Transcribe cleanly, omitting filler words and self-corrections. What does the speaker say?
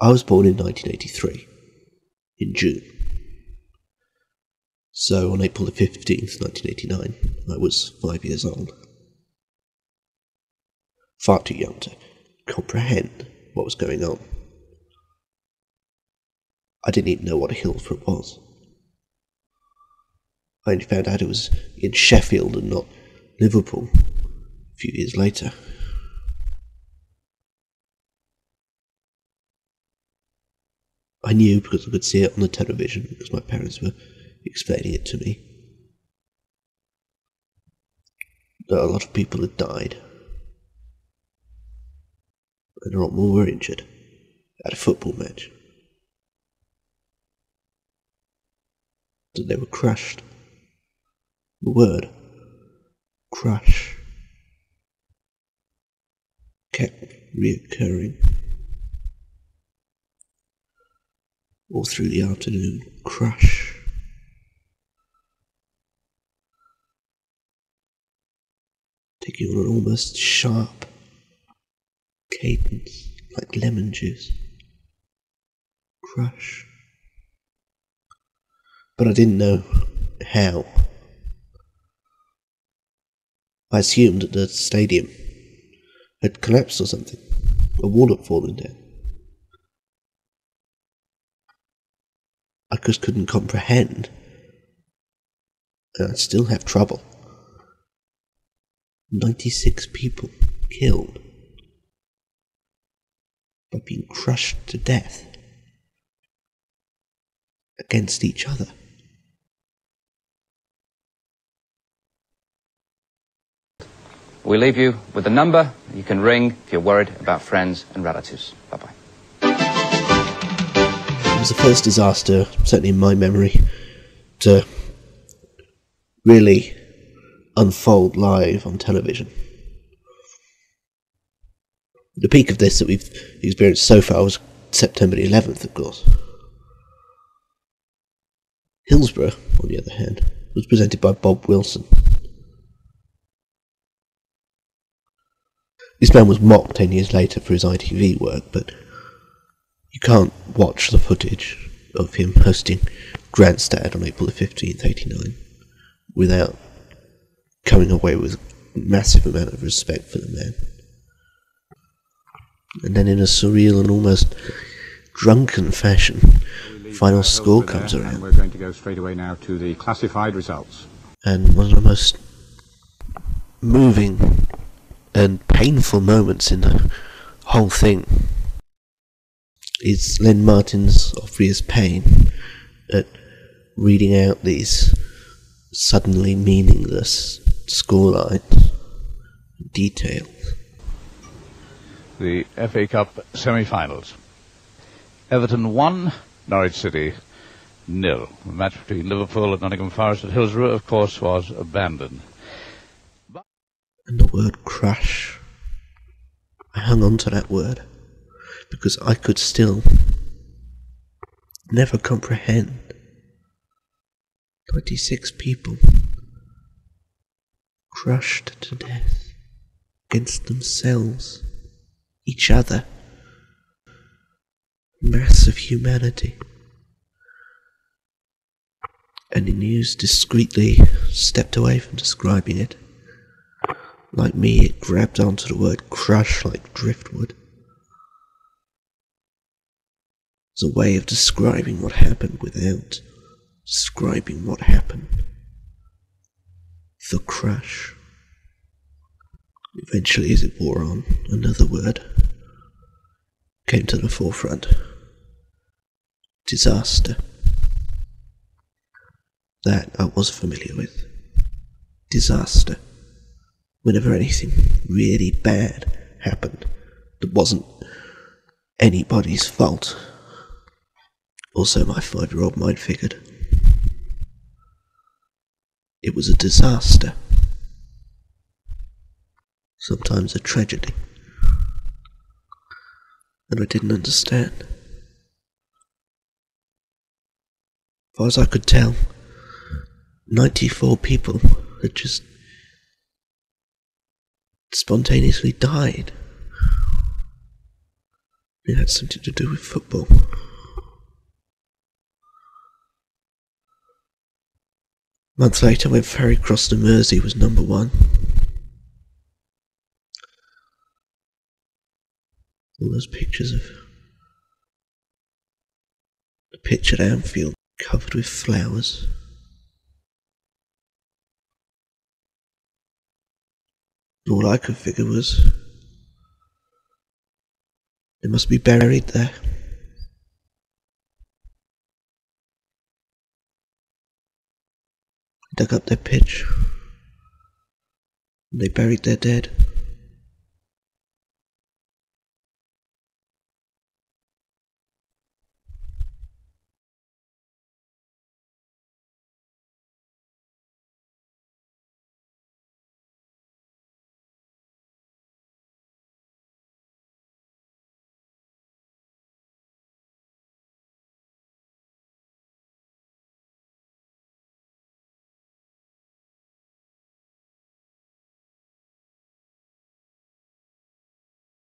I was born in 1983, in June. So on April the 15th, 1989, I was 5 years old. Far too young to comprehend what was going on. I didn't even know what a Hillsborough was. I only found out it was in Sheffield and not Liverpool a few years later. I knew because I could see it on the television, because my parents were explaining it to me, that a lot of people had died, and a lot more were injured at a football match. That they were crushed. The word crush kept reoccurring all through the afternoon. Crush. Taking on an almost sharp cadence, like lemon juice. Crush. But I didn't know how. I assumed that the stadium had collapsed or something. A wall had fallen down. I just couldn't comprehend. And I still have trouble. 96 people killed by being crushed to death against each other. We leave you with a number you can ring if you're worried about friends and relatives. Bye-bye. It was the first disaster, certainly in my memory, to really unfold live on television. The peak of this that we've experienced so far was September the 11th, of course. Hillsborough, on the other hand, was presented by Bob Wilson. This man was mocked 10 years later for his ITV work, but you can't watch the footage of him hosting Grandstand on April the 15th, 89, without coming away with a massive amount of respect for the man. And then in a surreal and almost drunken fashion, final score comes around. And we're going to go straight away now to the classified results. And one of the most moving and painful moments in the whole thing is Len Martin's obvious pain at reading out these suddenly meaningless scorelines and details. The FA Cup semi-finals. Everton 1, Norwich City 0. The match between Liverpool and Nottingham Forest at Hillsborough, of course, was abandoned. And the word crush, I hung on to that word because I could still never comprehend 26 people crushed to death against themselves, each other, mass of humanity. And the news discreetly stepped away from describing it. Like me, it grabbed onto the word crush like driftwood. It's a way of describing what happened without describing what happened. The crush. Eventually, as it wore on, another word came to the forefront. Disaster. That I was familiar with. Disaster. Whenever anything really bad happened that wasn't anybody's fault. Also, my 5-year-old mind figured it was a disaster. Sometimes a tragedy. And I didn't understand. As far as I could tell, 94 people had just spontaneously died. It had something to do with football. A month later, when Ferry crossed the Mersey was number 1. All those pictures of the pitch at Anfield covered with flowers. All I could figure was they must be buried there. Dug up their pitch. They buried their dead.